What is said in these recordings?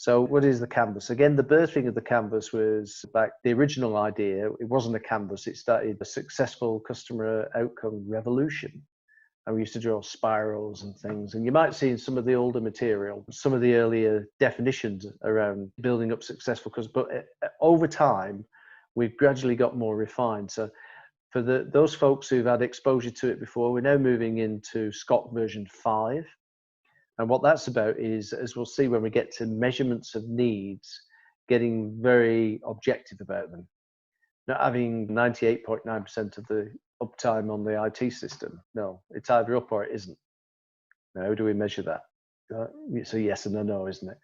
So what is the canvas? Again, the birthing of the canvas was back, the original idea, it wasn't a canvas, it started a successful customer outcome revolution. And we used to draw spirals and things. And you might see in some of the older material, some of the earlier definitions around building up successful customers. But over time, we've gradually got more refined. So for those folks who've had exposure to it before, we're now moving into SCOC version 5. And what that's about is, as we'll see when we get to measurements of needs, getting very objective about them. Not having 98.9% of the uptime on the IT system. No, it's either up or it isn't. Now, how do we measure that? It's a yes and a no, isn't it?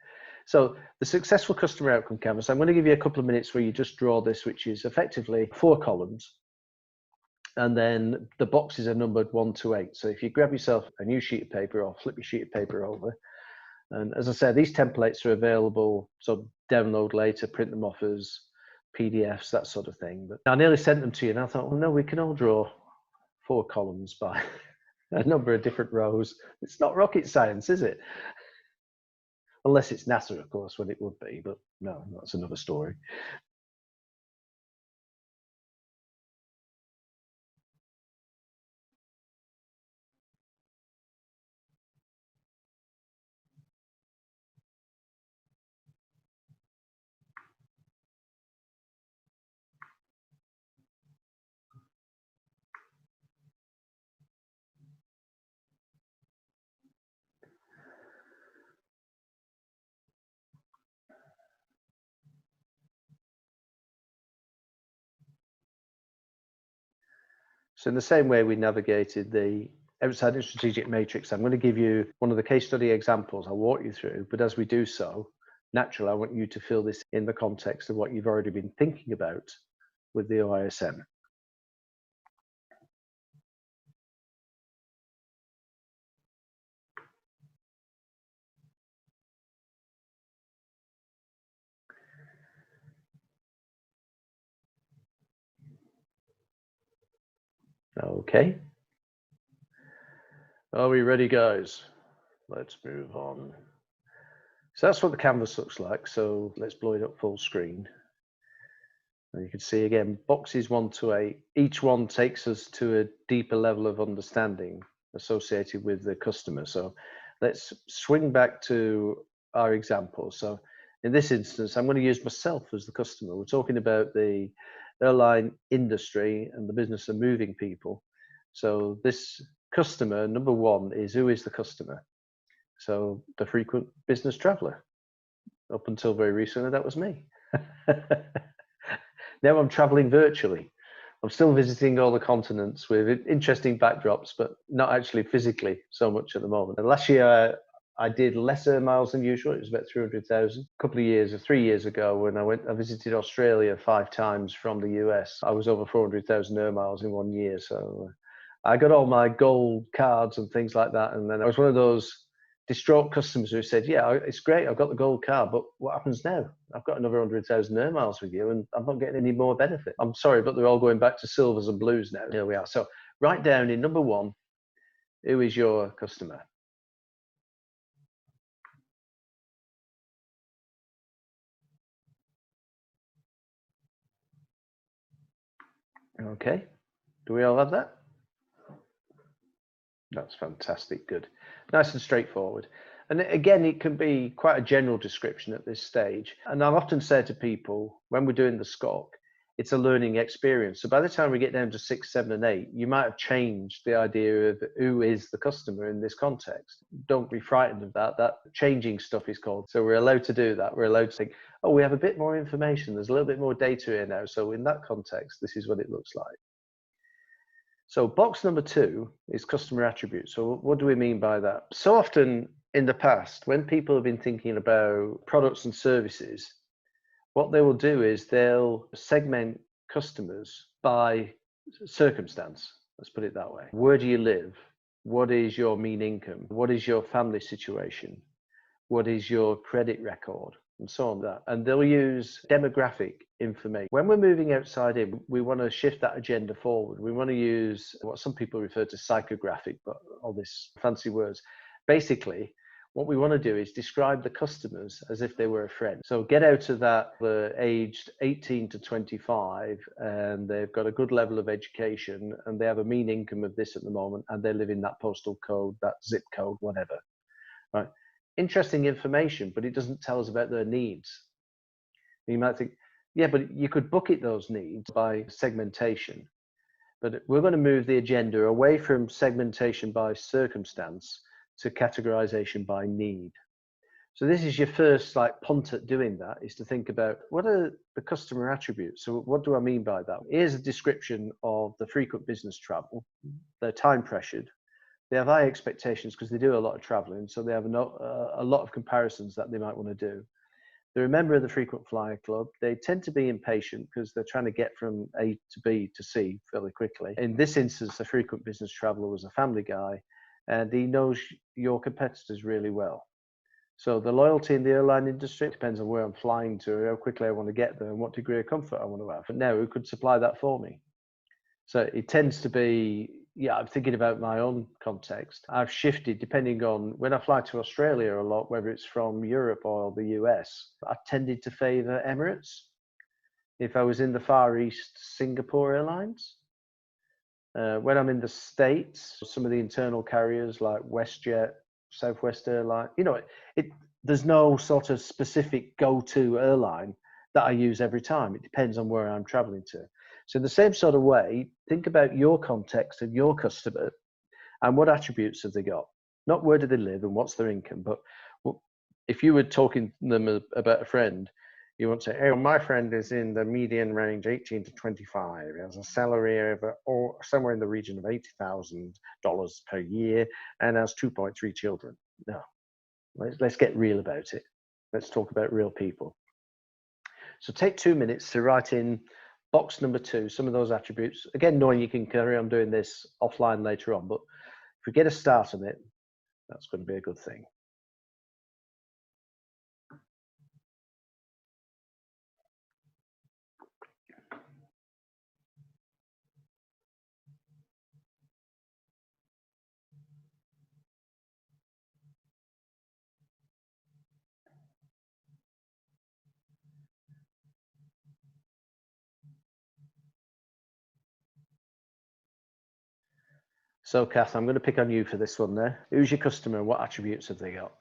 So the successful customer outcome canvas, I'm going to give you a couple of minutes where you just draw this, which is effectively 4 columns. And then the boxes are numbered 1 to 8. So if you grab yourself a new sheet of paper or flip your sheet of paper over, and as I said, these templates are available, so download later, print them off as PDFs, that sort of thing. But I nearly sent them to you and I thought, well, no, we can all draw 4 columns by a number of different rows. It's not rocket science, is it? Unless it's NASA, of course, when it would be, but no, that's another story. So in the same way we navigated the outside and strategic matrix, I'm going to give you one of the case study examples I'll walk you through, but as we do so, naturally, I want you to fill this in the context of what you've already been thinking about with the OISM. Okay. Are we ready, guys? Let's move on. So that's what the canvas looks like. So let's blow it up full screen. And you can see again, boxes 1 to 8. Each one takes us to a deeper level of understanding associated with the customer. So let's swing back to our example. So in this instance, I'm going to use myself as the customer. We're talking about the airline industry and the business of moving people. So this customer, number 1, is who is the customer? So the frequent business traveler. Up until very recently, that was me. Now I'm traveling virtually. I'm still visiting all the continents with interesting backdrops, but not actually physically so much at the moment. And last year, I did lesser miles than usual. It was about 300,000. A couple of years, or 3 years ago, when I visited Australia 5 times from the US, I was over 400,000 air miles in 1 year. So I got all my gold cards and things like that. And then I was one of those distraught customers who said, yeah, it's great, I've got the gold card, but what happens now? I've got another 100,000 air miles with you and I'm not getting any more benefit. I'm sorry, but they're all going back to silvers and blues now. Here we are. So write down in number 1, who is your customer? Okay, do we all have that? That's fantastic, good. Nice and straightforward. And again, it can be quite a general description at this stage. And I've often said to people, when we're doing the SCOC, it's a learning experience. So by the time we get down to 6, 7, and 8, you might have changed the idea of who is the customer in this context. Don't be frightened of that. That changing stuff is called. So we're allowed to do that. We're allowed to think, oh, we have a bit more information. There's a little bit more data here now. So in that context, this is what it looks like. So box number 2 is customer attributes. So what do we mean by that? So often in the past, when people have been thinking about products and services, what they will do is they'll segment customers by circumstance. Let's put it that way. Where do you live? What is your mean income? What is your family situation? What is your credit record? And so on that. And they'll use demographic information. When we're moving outside in, we want to shift that agenda forward. We want to use what some people refer to psychographic, but all these fancy words. Basically, What we want to do is describe the customers as if they were a friend. So get out of that, they're aged 18 to 25 and they've got a good level of education and they have a mean income of this at the moment and they live in that postal code, that zip code, whatever. Right? Interesting information, but it doesn't tell us about their needs. You might think, yeah, but you could bucket those needs by segmentation. But we're going to move the agenda away from segmentation by circumstance to categorization by need. So this is your first punt at doing that, is to think about what are the customer attributes. So what do I mean by that? Here's a description of the frequent business travel. They're time pressured. They have high expectations because they do a lot of traveling. So they have a lot of comparisons that they might want to do. They're a member of the frequent flyer club. They tend to be impatient because they're trying to get from A to B to C fairly quickly. In this instance, the frequent business traveler was a family guy, and he knows your competitors really well. So the loyalty in the airline industry depends on where I'm flying to, how quickly I want to get there, and what degree of comfort I want to have. But now, who could supply that for me? So it tends to be, I'm thinking about my own context. I've shifted depending on when I fly to Australia a lot, whether it's from Europe or the US, I tended to favor Emirates. If I was in the Far East, Singapore Airlines. When I'm in the States, some of the internal carriers like WestJet, Southwest Airline, there's no sort of specific go-to airline that I use every time. It depends on where I'm traveling to. So in the same sort of way, think about your context and your customer and what attributes have they got? Not where do they live and what's their income, but if you were talking to them about a friend, you want to say, hey, my friend is in the median range 18 to 25. He has a salary of somewhere in the region of $80,000 per year and has 2.3 children. No, let's get real about it. Let's talk about real people. So take 2 minutes to write in box number 2, some of those attributes. Again, knowing you can carry on doing this offline later on, but if we get a start on it, that's going to be a good thing. So, Kath, I'm going to pick on you for this one there. Who's your customer and what attributes have they got?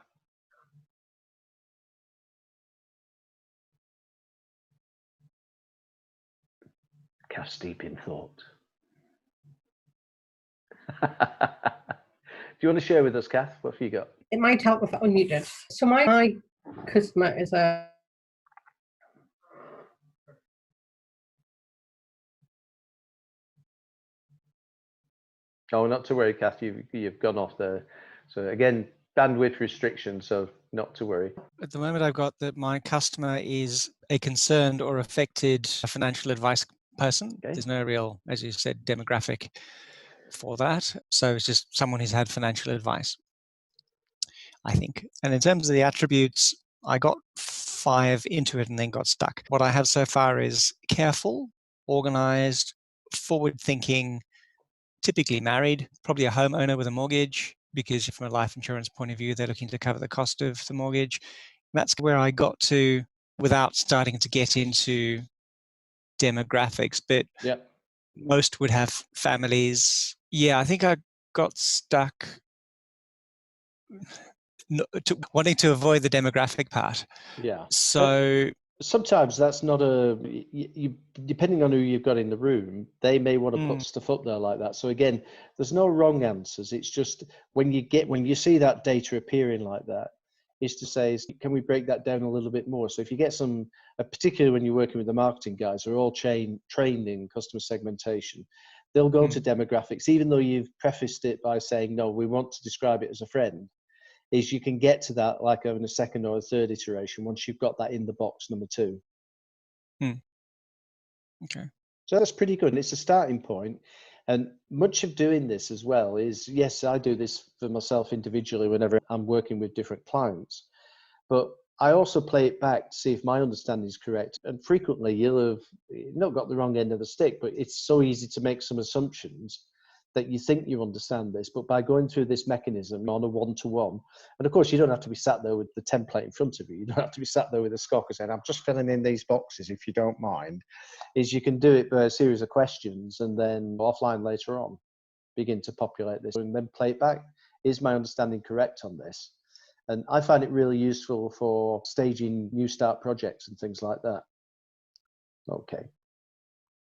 Kath's deep in thought. Do you want to share with us, Kath? What have you got? It might help if I unmuted. So my customer is a... Oh, not to worry, Kath, you've gone off there. So again, bandwidth restrictions, so not to worry. At the moment, I've got that my customer is a concerned or affected financial advice person. Okay. There's no real, as you said, demographic for that. So it's just someone who's had financial advice, I think. And in terms of the attributes, I got 5 into it and then got stuck. What I have so far is careful, organized, forward-thinking, typically married, probably a homeowner with a mortgage, because from a life insurance point of view, they're looking to cover the cost of the mortgage. And that's where I got to without starting to get into demographics, but most would have families. Yeah, I think I got stuck wanting to avoid the demographic part. Yeah. So sometimes that's not depending on who you've got in the room, they may want to put stuff up there like that. So again, there's no wrong answers. It's just when you see that data appearing like that, is to say, can we break that down a little bit more? So if you get particularly when you're working with the marketing guys who are all trained in customer segmentation, they'll go to demographics, even though you've prefaced it by saying, no, we want to describe it as a friend. Is you can get to that like in a second or a third iteration once you've got that in the box number 2. Okay. So that's pretty good. And it's a starting point. And much of doing this as well is, yes, I do this for myself individually whenever I'm working with different clients. But I also play it back to see if my understanding is correct. And frequently you'll have not got the wrong end of the stick, but it's so easy to make some assumptions that you think you understand this, but by going through this mechanism on a one-to-one, and of course you don't have to be sat there with the template in front of you. You don't have to be sat there with a SCOC saying, I'm just filling in these boxes if you don't mind, is you can do it by a series of questions and then offline later on begin to populate this and then play it back. Is my understanding correct on this? And I find it really useful for staging new start projects and things like that. Okay.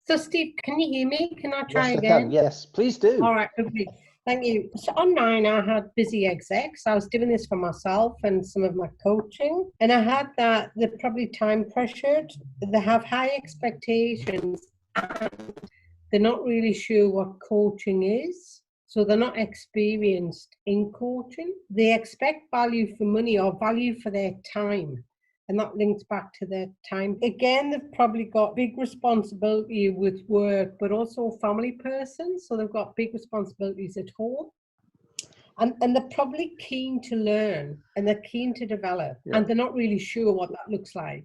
So Steve, can you hear me? Can I try Yes, again? I can. Yes, please do. All right, lovely. Thank you. So online, I had busy execs. I was doing this for myself and some of my coaching. And I had that they're probably time pressured. They have high expectations and they're not really sure what coaching is. So they're not experienced in coaching. They expect value for money or value for their time. And that links back to their time. Again, they've probably got big responsibility with work, but also a family person. So they've got big responsibilities at home. And they're probably keen to learn and they're keen to develop. Yeah. And they're not really sure what that looks like.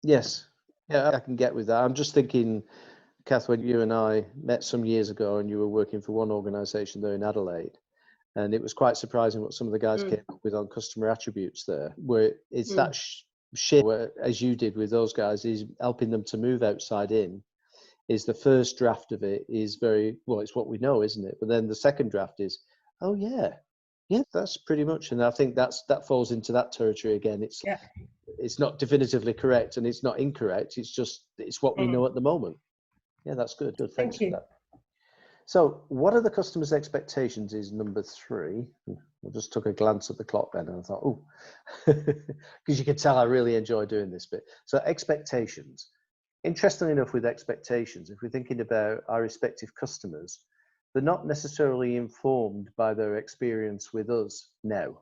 Yes. Yeah, I can get with that. I'm just thinking, Kath, when you and I met some years ago and you were working for one organisation there in Adelaide, and it was quite surprising what some of the guys came up with on customer attributes there, where it's that shift, where, as you did with those guys, is helping them to move outside in, is the first draft of it is very, well, it's what we know, isn't it? But then the second draft is, oh yeah, that's pretty much, and I think that falls into that territory again. It's not definitively correct and it's not incorrect, it's what we know at the moment. Yeah, that's good. Good, thanks for that. So what are the customer's expectations is number 3. I just took a glance at the clock then and I thought, oh, because you can tell I really enjoy doing this bit. So expectations. Interestingly enough, with expectations, if we're thinking about our respective customers, they're not necessarily informed by their experience with us now.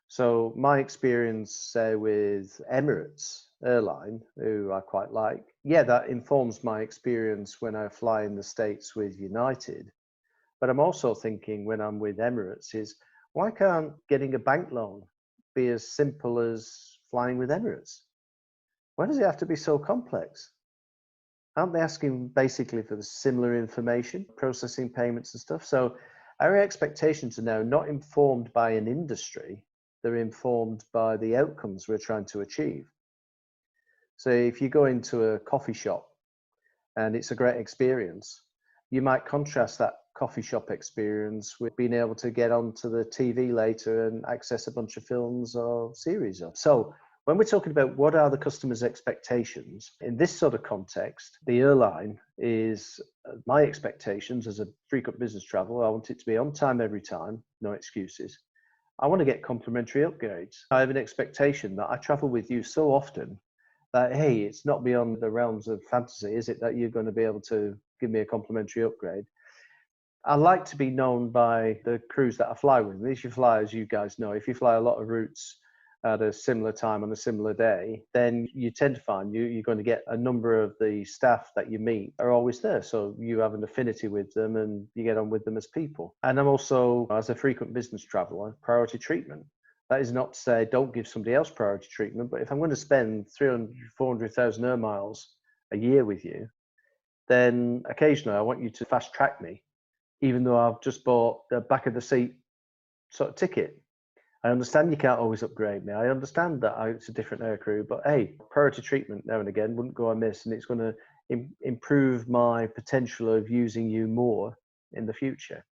So my experience, say, with Emirates airline, who I quite like, that informs my experience when I fly in the States with United. But I'm also thinking when I'm with Emirates is, why can't getting a bank loan be as simple as flying with Emirates? Why does it have to be so complex? Aren't they asking basically for the similar information, processing payments and stuff? So our expectations are now not informed by an industry, they're informed by the outcomes we're trying to achieve. So if you go into a coffee shop and it's a great experience, you might contrast that coffee shop experience with being able to get onto the TV later and access a bunch of films or series. So when we're talking about what are the customer's expectations, in this sort of context, the airline is my expectations as a frequent business traveler. I want it to be on time every time, no excuses. I want to get complimentary upgrades. I have an expectation that I travel with you so often that, hey, it's not beyond the realms of fantasy, is it, that you're going to be able to give me a complimentary upgrade? I like to be known by the crews that I fly with. And if you fly, as you guys know, if you fly a lot of routes at a similar time on a similar day, then you tend to find you're going to get a number of the staff that you meet are always there. So you have an affinity with them and you get on with them as people. And I'm also, as a frequent business traveler, priority treatment. That is not to say don't give somebody else priority treatment, but if I'm going to spend 300, 400,000 air miles a year with you, then occasionally I want you to fast track me, even though I've just bought the back of the seat sort of ticket. I understand you can't always upgrade me. I understand that it's a different aircrew, but hey, priority treatment now and again wouldn't go amiss, and it's going to improve my potential of using you more in the future.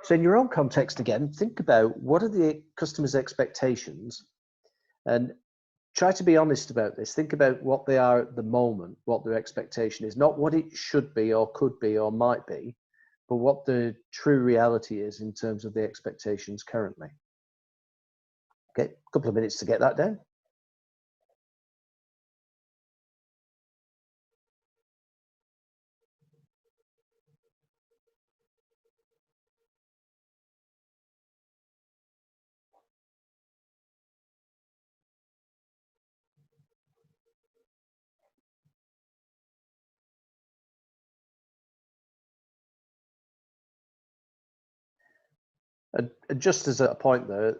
So in your own context, again, think about what are the customer's expectations and try to be honest about this. Think about what they are at the moment, what their expectation is, not what it should be or could be or might be, but what the true reality is in terms of the expectations currently. Okay, a couple of minutes to get that down. Just as a point there,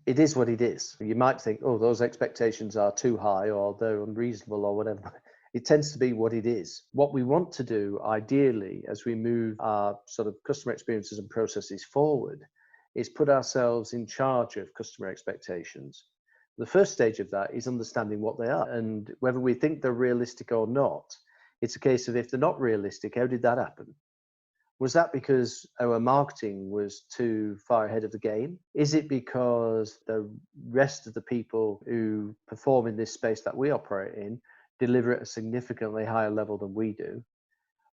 it is what it is. You might think, oh, those expectations are too high or they're unreasonable or whatever. It tends to be what it is. What we want to do, ideally, as we move our sort of customer experiences and processes forward, is put ourselves in charge of customer expectations. The first stage of that is understanding what they are, and whether we think they're realistic or not. It's a case of, if they're not realistic, how did that happen? Was that because our marketing was too far ahead of the game? Is it because the rest of the people who perform in this space that we operate in deliver at a significantly higher level than we do?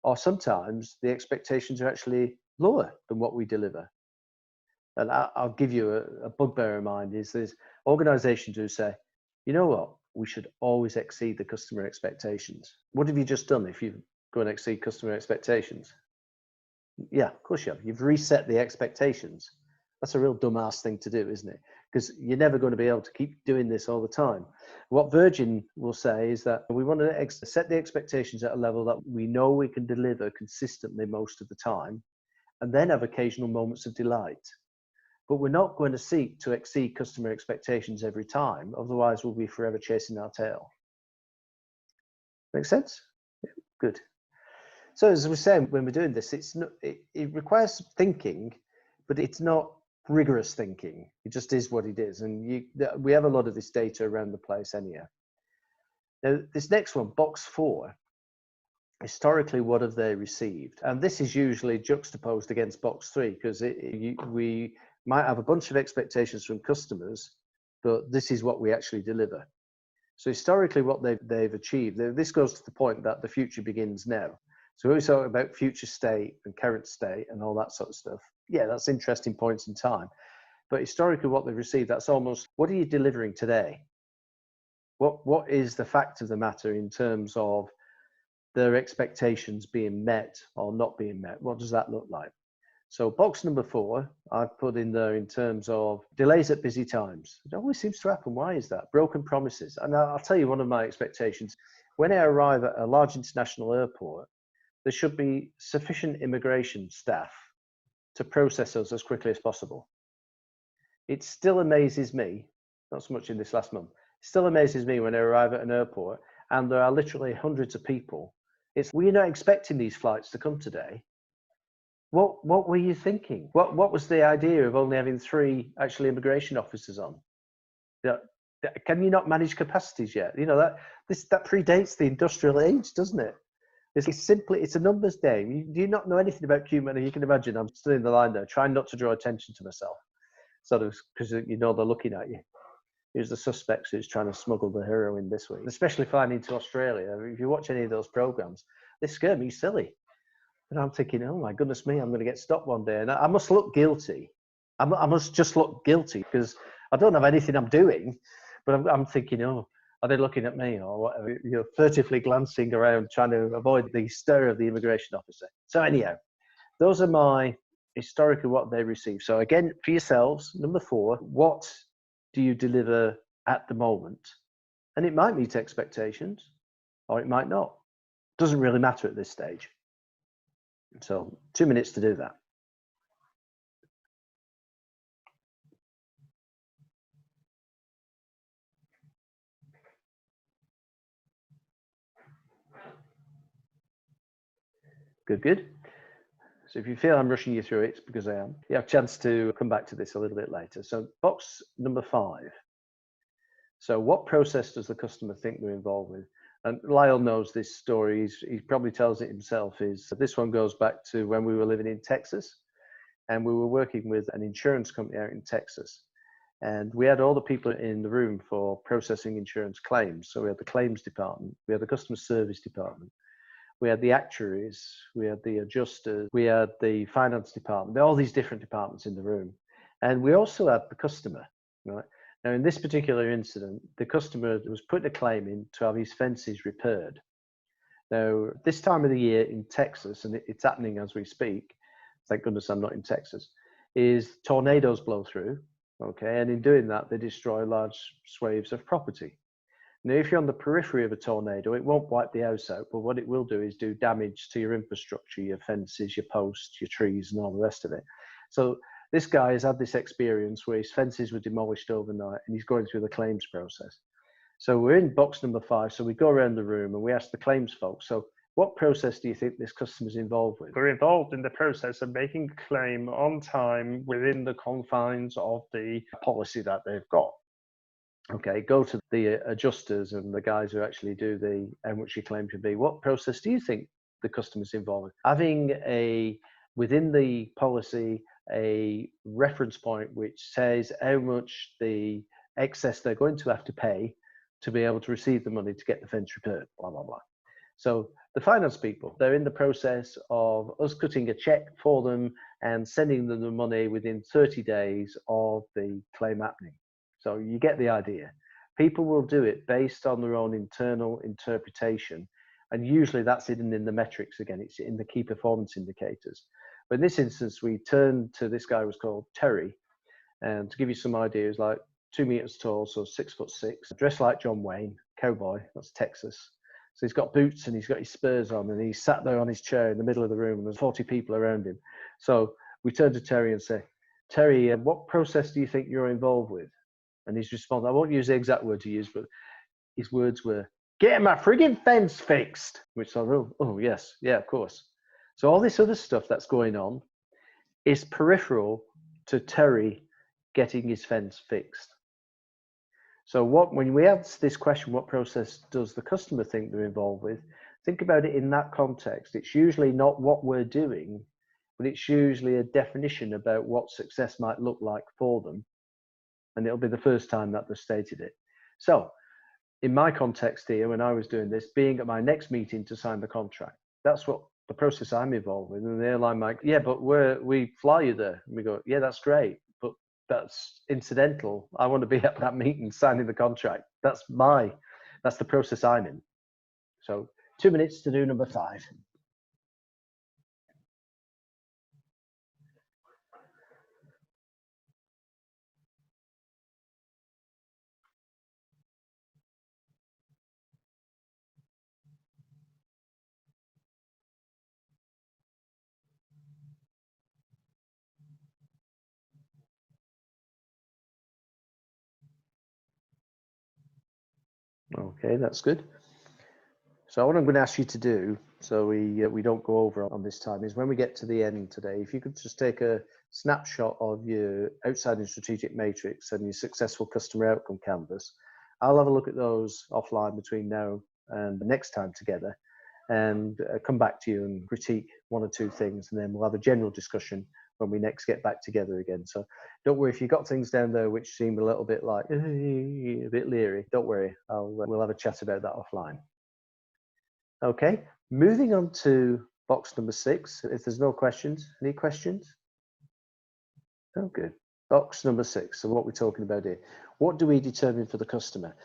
Or sometimes the expectations are actually lower than what we deliver. And I'll give you a bugbear of mine is there's organizations who say, you know what, we should always exceed the customer expectations. What have you just done if you go and exceed customer expectations? Yeah, of course you have. You've reset the expectations. That's a real dumbass thing to do, isn't it? Because you're never going to be able to keep doing this all the time. What Virgin will say is that we want to set the expectations at a level that we know we can deliver consistently most of the time, and then have occasional moments of delight. But we're not going to seek to exceed customer expectations every time. Otherwise, we'll be forever chasing our tail. Make sense? Yeah, good. So as we say, when we're doing this, it requires thinking, but it's not rigorous thinking. It just is what it is. And we have a lot of this data around the place anyhow. Now, this next one, box 4, historically, what have they received? And this is usually juxtaposed against box 3, because we might have a bunch of expectations from customers, but this is what we actually deliver. So historically, what they've achieved, this goes to the point that the future begins now. So we always talk about future state and current state and all that sort of stuff. Yeah, that's interesting points in time. But historically, what they've received, that's almost, what are you delivering today? What is the fact of the matter in terms of their expectations being met or not being met? What does that look like? So box number 4, I've put in there in terms of delays at busy times. It always seems to happen. Why is that? Broken promises. And I'll tell you one of my expectations. When I arrive at a large international airport, there should be sufficient immigration staff to process us as quickly as possible. It still amazes me, not so much in this last month, it still amazes me when I arrive at an airport and there are literally hundreds of people. We're not expecting these flights to come today. What were you thinking? What was the idea of only having 3 actual immigration officers on? Can you not manage capacities yet? You know, that predates the industrial age, doesn't it? It's a numbers game. Do you not know anything about human? You can imagine I'm still in the line there, trying not to draw attention to myself, sort of, because you know they're looking at you. Here's the suspects who's trying to smuggle the heroin this week, especially flying into Australia. If you watch any of those programs, they scare me silly. And I'm thinking, oh my goodness me, I'm going to get stopped one day. And I must look guilty. I must just look guilty because I don't have anything I'm doing. But I'm thinking, oh, are they looking at me or whatever? You're furtively glancing around, trying to avoid the stare of the immigration officer. So anyhow, those are my historically what they receive. So again, for yourselves, number 4, what do you deliver at the moment? And it might meet expectations or it might not. Doesn't really matter at this stage. So 2 minutes to do that. Good. So if you feel I'm rushing you through it, it's because I am. You have a chance to come back to this a little bit later. So box number 5. So what process does the customer think they're involved with? And Lyle knows this story. He probably tells it himself. This one goes back to when we were living in Texas, and we were working with an insurance company out in Texas. And we had all the people in the room for processing insurance claims. So we had the claims department, we had the customer service department, we had the actuaries, we had the adjusters, we had the finance department, all these different departments in the room. And we also had the customer, right? Now, in this particular incident, the customer was putting a claim in to have his fences repaired. Now, this time of the year in Texas, and it's happening as we speak, thank goodness I'm not in Texas, is tornadoes blow through, okay? And in doing that, they destroy large swathes of property. Now, if you're on the periphery of a tornado, it won't wipe the house out, but what it will do is do damage to your infrastructure, your fences, your posts, your trees, and all the rest of it. So this guy has had this experience where his fences were demolished overnight, and he's going through the claims process. So we're in box number 5. So we go around the room and we ask the claims folks, so what process do you think this customer's involved with? We're involved in the process of making a claim on time within the confines of the policy that they've got. Okay, go to the adjusters and the guys who actually do the how much your claim should be. What process do you think the customer's involved with? Having within the policy a reference point which says how much the excess they're going to have to pay to be able to receive the money to get the fence repaired, blah, blah, blah. So the finance people, they're in the process of us cutting a check for them and sending them the money within 30 days of the claim happening. So you get the idea. People will do it based on their own internal interpretation. And usually that's hidden in the metrics again. It's in the key performance indicators. But in this instance, we turned to this guy who was called Terry. And to give you some ideas, like 2 meters tall, so 6'6", dressed like John Wayne, cowboy, that's Texas. So he's got boots and he's got his spurs on and he's sat there on his chair in the middle of the room and there's 40 people around him. So we turn to Terry and say, Terry, what process do you think you're involved with? And his response, I won't use the exact word to use, but his words were, get my friggin' fence fixed. Which I thought, oh yes, yeah, of course. So all this other stuff that's going on is peripheral to Terry getting his fence fixed. So when we ask this question, what process does the customer think they're involved with? Think about it in that context. It's usually not what we're doing, but it's usually a definition about what success might look like for them. And it'll be the first time that they've stated it. So in my context here, when I was doing this, being at my next meeting to sign the contract, that's what the process I'm involved with. And the airline might, yeah, but we fly you there. And we go, yeah, that's great, but that's incidental. I want to be at that meeting signing the contract. That's the process I'm in. So 2 minutes to do number 5. Okay, that's good. So what I'm going to ask you to do, so we don't go over on this time, is when we get to the end today, if you could just take a snapshot of your outside and strategic matrix and your successful customer outcome canvas. I'll have a look at those offline between now and the next time together and come back to you and critique 1 or 2 things, and then we'll have a general discussion when we next get back together again. So don't worry if you've got things down there which seem a little bit like a bit leery, don't worry, we'll have a chat about that offline. Okay, moving on to box number 6. If there's no questions, any questions? Oh, good. Box number 6. So what we're talking about here, what do we determine for the customer?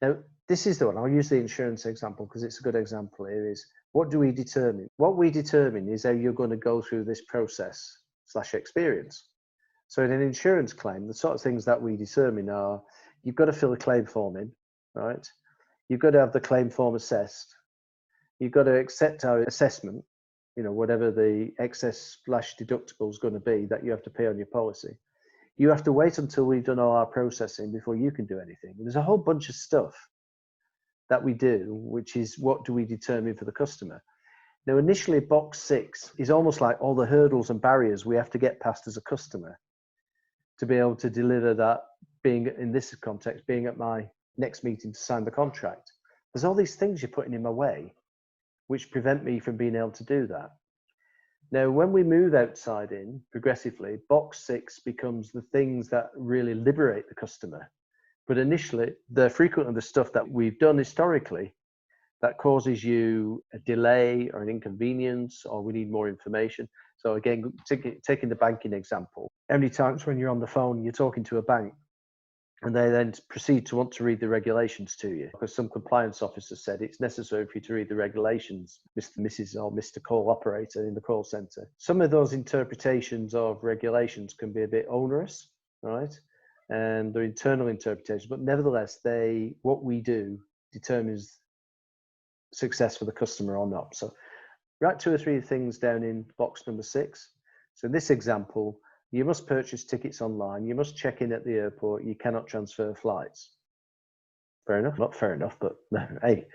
Now, this is the one. I'll use the insurance example because it's a good example here. Is what do we determine? What we determine is how you're going to go through this process / experience. So in an insurance claim, the sort of things that we determine are you've got to fill a claim form in, right? You've got to have the claim form assessed. You've got to accept our assessment, whatever the excess / deductible is going to be that you have to pay on your policy. You have to wait until we've done all our processing before you can do anything. And there's a whole bunch of stuff that we do, which is what do we determine for the customer. Now, initially, box 6 is almost like all the hurdles and barriers we have to get past as a customer to be able to deliver that, being in this context, being at my next meeting to sign the contract. There's all these things you're putting in my way which prevent me from being able to do that. Now, when we move outside in progressively, box 6 becomes the things that really liberate the customer. But initially, they're frequently the stuff that we've done historically that causes you a delay or an inconvenience, or we need more information. So again, taking the banking example, how many times when you're on the phone, you're talking to a bank and they then proceed to want to read the regulations to you because some compliance officer said it's necessary for you to read the regulations, Mr., Mrs. or Mr. call operator in the call center. Some of those interpretations of regulations can be a bit onerous, right? And they're internal interpretations, but nevertheless, what we do determines success for the customer or not. So write 2 or 3 things down in box number 6. So in this example, you must purchase tickets online, you must check in at the airport, you cannot transfer flights. Fair enough. Not fair enough, but hey.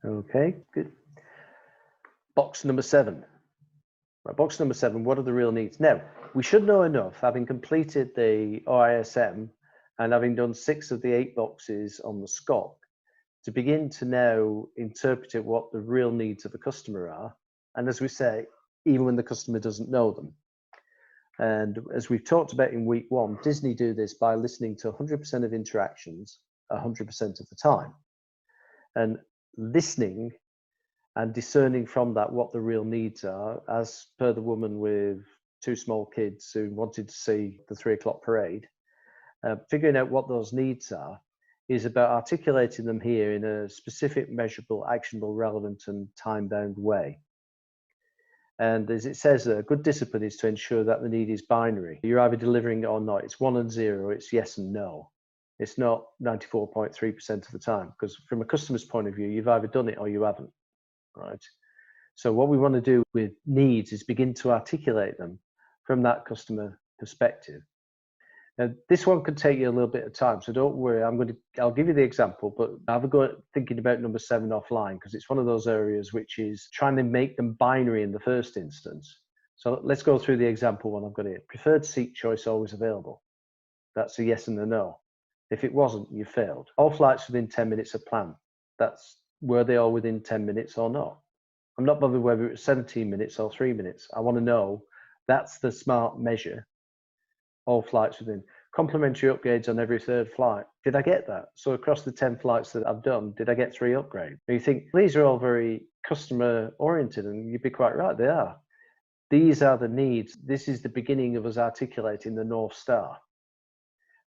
Okay, good. Box number 7. Right, box number 7, what are the real needs? Now, we should know enough, having completed the OISM and having done 6 of the 8 boxes on the SCOC, to begin to now interpret what the real needs of a customer are. And as we say, even when the customer doesn't know them. And as we've talked about in week 1, Disney do this by listening to 100% of interactions 100% of the time. And listening and discerning from that what the real needs are, as per the woman with 2 small kids who wanted to see the 3 o'clock parade, figuring out what those needs are is about articulating them here in a specific, measurable, actionable, relevant, and time-bound way. And as it says, a good discipline is to ensure that the need is binary. You're either delivering it or not. It's 1 and 0, it's yes and no. It's not 94.3% of the time, because from a customer's point of view, you've either done it or you haven't, right? So what we want to do with needs is begin to articulate them from that customer perspective. Now, this one could take you a little bit of time, so don't worry. I'll give you the example, but have a go at thinking about number 7 offline, because it's one of those areas which is trying to make them binary in the first instance. So let's go through the example one I've got here. Preferred seat choice always available. That's a yes and a no. If it wasn't, you failed. All flights within 10 minutes are planned. That's were they all within 10 minutes or not. I'm not bothered whether it was 17 minutes or 3 minutes. I want to know. That's the smart measure. All flights within. Complimentary upgrades on every 3rd flight. Did I get that? So across the 10 flights that I've done, did I get 3 upgrades? And you think these are all very customer oriented, and you'd be quite right, they are. These are the needs. This is the beginning of us articulating the North Star.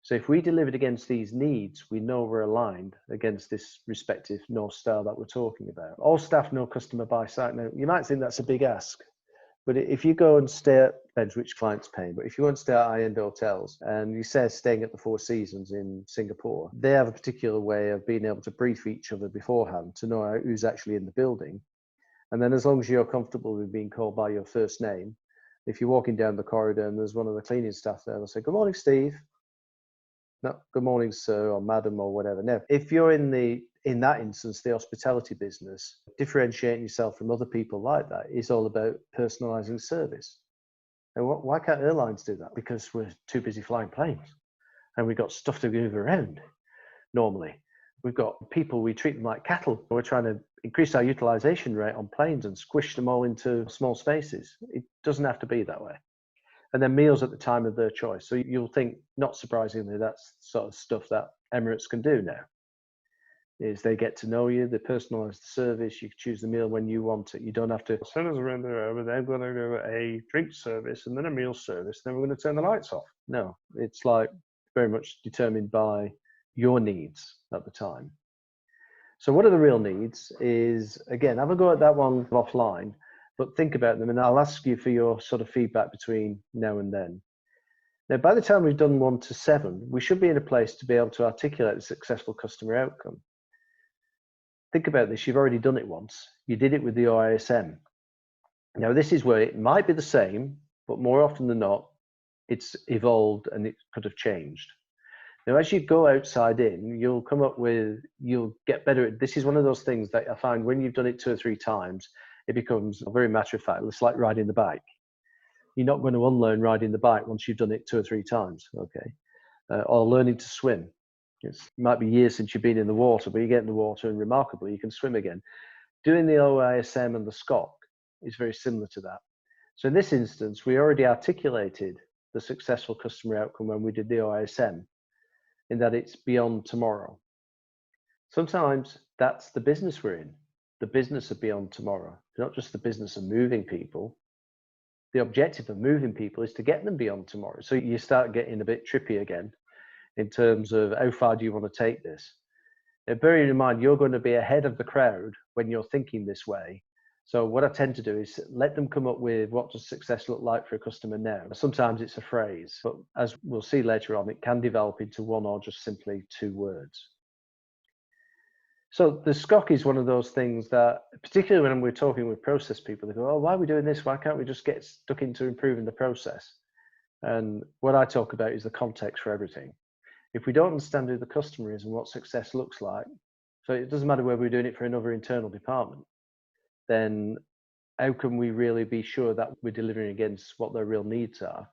So if we delivered against these needs, we know we're aligned against this respective North Star that we're talking about. All staff know customer by sight. Now, you might think that's a big ask, but if you go and stay at, depends which client's paying, but if you go and stay at high-end hotels and you say staying at the Four Seasons in Singapore, they have a particular way of being able to brief each other beforehand to know who's actually in the building. And then as long as you're comfortable with being called by your first name, if you're walking down the corridor and there's one of the cleaning staff there, they'll say, "Good morning, Steve." No, "Good morning, sir," or "madam," or whatever. Now, if you're in that instance, the hospitality business, differentiating yourself from other people like that is all about personalizing service. And why can't airlines do that? Because we're too busy flying planes and we've got stuff to move around. Normally, we've got people, we treat them like cattle. We're trying to increase our utilization rate on planes and squish them all into small spaces. It doesn't have to be that way. And then meals at the time of their choice. So you'll think, not surprisingly, that's sort of stuff that Emirates can do now. Is they get to know you, they personalise the service, you can choose the meal when you want it. You don't have to, as soon as we're in there, they're going to do a drink service and then a meal service, then we're going to turn the lights off. No, it's like very much determined by your needs at the time. So what are the real needs is, again, have a go at that one offline, but think about them, and I'll ask you for your sort of feedback between now and then. Now, by the time we've done 1 to 7, we should be in a place to be able to articulate a successful customer outcome. Think about this, you've already done it once. You did it with the OISM. Now, this is where it might be the same, but more often than not, it's evolved and it could have changed. Now, as you go outside in, you'll get better at, this is one of those things that I find when you've done it 2 or 3 times, it becomes very matter of fact. It's like riding the bike. You're not going to unlearn riding the bike once you've done it 2 or 3 times, okay? Or learning to swim. It might be years since you've been in the water, but you get in the water and remarkably, you can swim again. Doing the OISM and the SCOC is very similar to that. So in this instance, we already articulated the successful customer outcome when we did the OISM, in that it's beyond tomorrow. Sometimes that's the business we're in, the business of beyond tomorrow, not just the business of moving people, the objective of moving people is to get them beyond tomorrow. So you start getting a bit trippy again in terms of how far do you want to take this. Now, bearing in mind, you're going to be ahead of the crowd when you're thinking this way. So what I tend to do is let them come up with what does success look like for a customer now. Sometimes it's a phrase, but as we'll see later on, it can develop into one or just simply two words. So the SCOC is one of those things that, particularly when we're talking with process people, they go, oh, why are we doing this? Why can't we just get stuck into improving the process? And what I talk about is the context for everything. If we don't understand who the customer is and what success looks like, so it doesn't matter whether we're doing it for another internal department, then how can we really be sure that we're delivering against what their real needs are?